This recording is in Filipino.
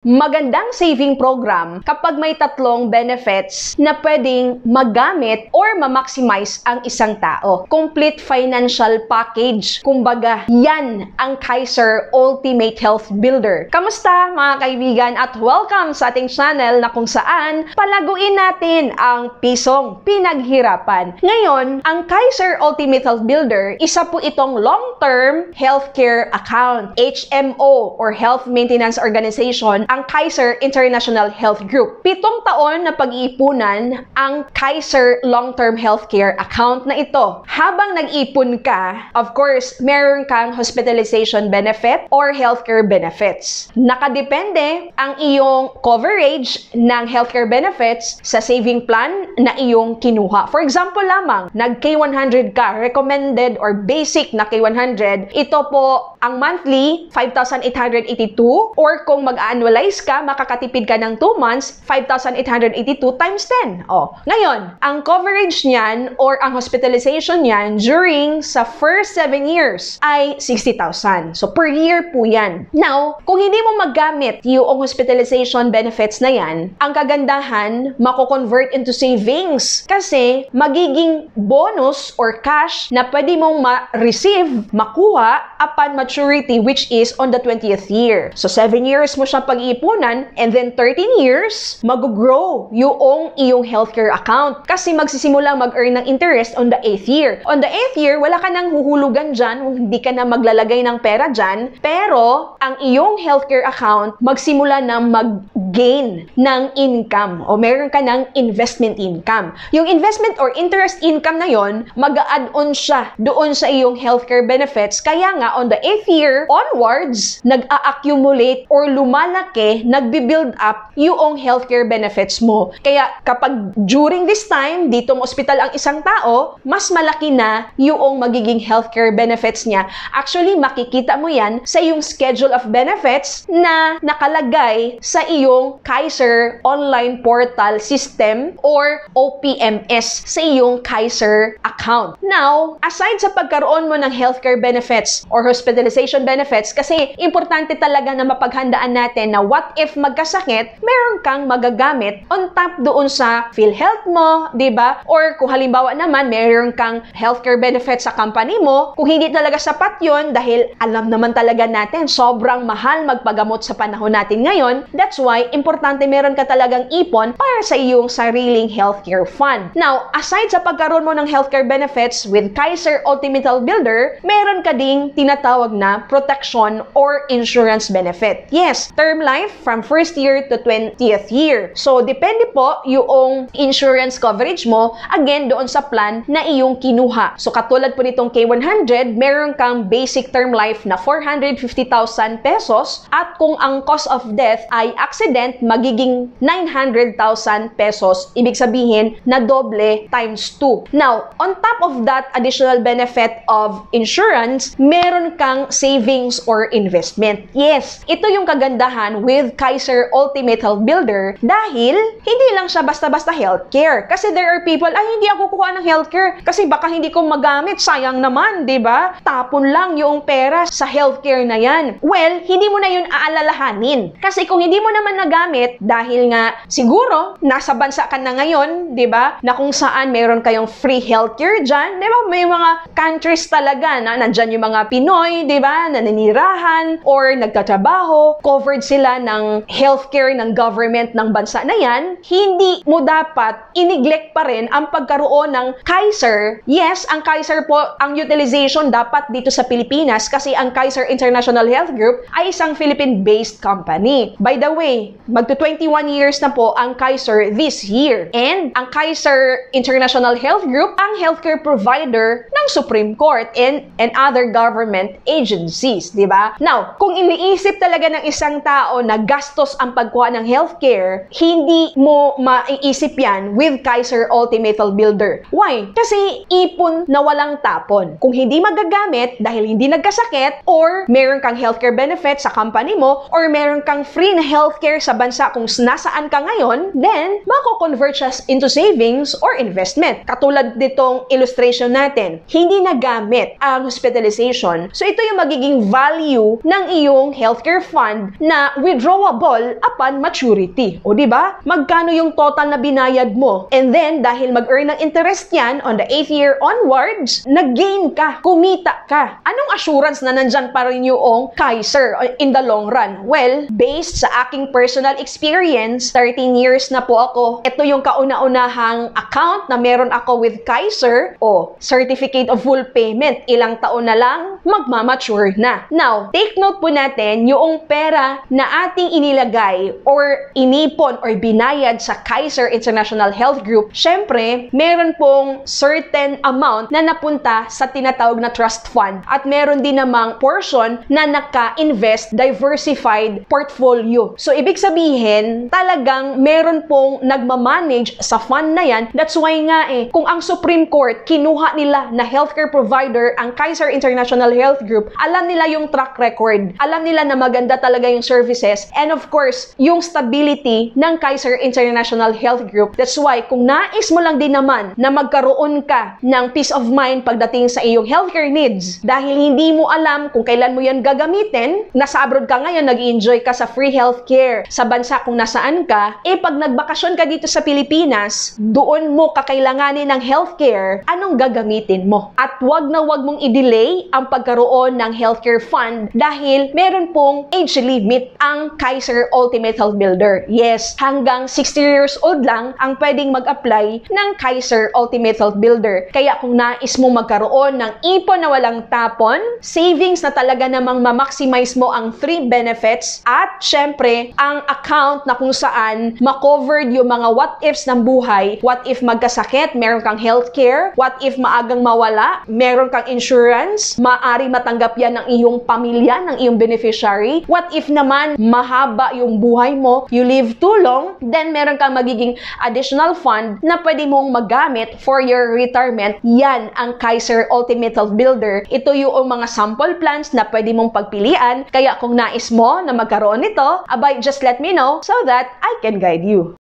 Magandang saving program kapag may tatlong benefits na pwedeng magamit or ma-maximize ang isang tao. Complete financial package. Kumbaga, yan ang Kaiser Ultimate Health Builder. Kamusta mga kaibigan at welcome sa ating channel na kung saan palaguin natin ang pisong pinaghirapan. Ngayon, ang Kaiser Ultimate Health Builder, isa po itong long-term healthcare account, HMO or Health Maintenance Organization, ang Kaiser International Health Group. 7 taon na pag-iipunan ang Kaiser Long-Term Healthcare Account na ito. Habang nag-ipon ka, of course, meron kang hospitalization benefit or healthcare benefits. Nakadepende ang iyong coverage ng healthcare benefits sa saving plan na iyong kinuha. For example lamang, nag-K100 ka, recommended or basic na K100, ito po ang monthly 5,882 or kung mag-annualize ka, makakatipid ka ng 2 months, 5,882 times 10. Ngayon, ang coverage niyan or ang hospitalization niyan during sa first 7 years ay 60,000. So, per year po yan. Now, kung hindi mo magamit yung hospitalization benefits na yan, ang kagandahan, mako-convert into savings kasi magiging bonus or cash na pwede mong ma-receive, makuha upon maturity which is on the 20th year. So, 7 years mo siya pag-iipunan and then 13 years, mag-grow yung iyong healthcare account kasi magsisimulang mag-earn ng interest on the 8th year. On the 8th year, wala ka nang huhulugan dyan, hindi ka na maglalagay ng pera dyan, pero ang iyong healthcare account magsimula na mag-gain ng income o meron ka ng investment income. Yung investment or interest income na yon, mag-a-add-on siya doon sa iyong healthcare benefits. Kaya nga, on the 8th year onwards, nag-a-accumulate or lumalaki, nagbi-build up yung healthcare benefits mo. Kaya kapag during this time, ditong ospital ang isang tao, mas malaki na yung magiging healthcare benefits niya. Actually, makikita mo yan sa iyong schedule of benefits na nakalagay sa iyong Kaiser Online Portal System or OPMS sa iyong Kaiser account. Now, aside sa pagkaroon mo ng healthcare benefits or hospitalization benefits, kasi importante talaga na mapaghandaan natin na what if magkasakit, meron kang magagamit on top doon sa PhilHealth mo, di ba? Or kung halimbawa naman, meron kang healthcare benefits sa company mo, kung hindi talaga sapat yun, dahil alam naman talaga natin, sobrang mahal magpagamot sa panahon natin ngayon, that's why, importante meron ka talagang ipon para sa iyong sariling healthcare fund. Now, aside sa pagkaroon mo ng healthcare benefits with Kaiser Ultimate Health Builder, meron ka ding tinatawag na protection or insurance benefit. Yes, term life from first year to 20th year. So, depende po yung insurance coverage mo, again, doon sa plan na iyong kinuha. So, katulad po nitong K100, meron kang basic term life na 450,000 pesos at kung ang cause of death ay accident, magiging 900,000 pesos. Ibig sabihin na doble times 2. Now, on top of that additional benefit of insurance, meron kang savings or investment. Yes, ito yung kagandahan with Kaiser Ultimate Health Builder dahil hindi lang siya basta-basta healthcare. Kasi there are people, ay hindi ako kukuha ng healthcare kasi baka hindi ko magamit, sayang naman, di ba? Tapon lang yung pera sa healthcare na yan. Well, hindi mo na yun aalalahanin. Kasi kung hindi mo naman nagamit, dahil nga siguro nasa bansa ka na ngayon, di ba? Na kung saan meron kayong free healthcare dyan, di ba? May mga countries talaga na nandyan yung mga Pinoy, di ba? Na naninirahan or nagtatrabaho, covered sila ng healthcare ng government ng bansa na yan, hindi mo dapat i-neglect pa rin ang pagkaroon ng Kaiser. Yes, ang Kaiser po, ang utilization dapat dito sa Pilipinas kasi ang Kaiser International Health Group ay isang Philippine-based company. By the way, magto-21 years na po ang Kaiser this year. And ang Kaiser International Health Group, ang healthcare provider ng Supreme Court and other government agencies, di ba? Now, kung iniisip talaga ng isang tao na gastos ang pagkuha ng healthcare, hindi mo maiisip yan with Kaiser Ultimate Health Builder. Why? Kasi ipon na walang tapon. Kung hindi magagamit dahil hindi nagkasakit or meron kang healthcare benefit sa company mo or meron kang free na healthcare sa bansa kung nasaan ka ngayon, then mako-convert siya into savings or investment. Katulad nitong illustration natin, hindi nagamit ang hospitalization. So ito yung magiging value ng iyong healthcare fund na withdrawable upon maturity. O di ba? Magkano yung total na binayad mo? And then dahil mag-earn ng interest yan on the 8th year onwards, nag-gain ka, kumita ka. Anong assurance na nandyan pa rin yung Kaiser in the long run? Well, based sa aking personal experience, 13 years na po ako, ito yung kauna-unahang account na meron ako with Kaiser o certificate of full payment. Ilang taon na lang, magmamature na. Now, take note po natin yung pera na ating inilagay or inipon or binayad sa Kaiser International Health Group. Syempre, meron pong certain amount na napunta sa tinatawag na trust fund at meron din namang portion na naka-invest diversified portfolio. So, ibig sabihin, talagang meron pong nagmamanage sa fund na yan. That's why nga kung ang Supreme Court kinuha nila na healthcare provider ang Kaiser International Health Group, alam nila yung track record, alam nila na maganda talaga yung services, and of course, yung stability ng Kaiser International Health Group. That's why, kung nais mo lang din naman na magkaroon ka ng peace of mind pagdating sa iyong healthcare needs, dahil hindi mo alam kung kailan mo yan gagamitin, nasa abroad ka ngayon, nag-enjoy ka sa free healthcare sa bansa kung nasaan ka, pag nagbakasyon ka dito sa Pilipinas, doon mo kakailanganin ng healthcare, anong gagamitin mo? At wag na wag mong i-delay ang pagkaroon ng healthcare fund dahil meron pong age limit ang Kaiser Ultimate Health Builder. Yes, hanggang 60 years old lang ang pwedeng mag-apply ng Kaiser Ultimate Health Builder. Kaya kung nais mo magkaroon ng ipon na walang tapon, savings na talaga namang ma-maximize mo ang 3 benefits at syempre ang account na kung saan ma-covered yung mga what-ifs ng buhay. What if magkasakit, meron kang healthcare? What if maagang mawala, meron kang insurance? Maaari matanggap yan ng iyong pamilya, ng iyong beneficiary? What if naman mahaba yung buhay mo, you live too long, then meron kang magiging additional fund na pwede mong magamit for your retirement. Yan ang Kaiser Ultimate Health Builder. Ito yung mga sample plans na pwede mong pagpilian. Kaya kung nais mo na magkaroon nito, abay, just let me know so that I can guide you.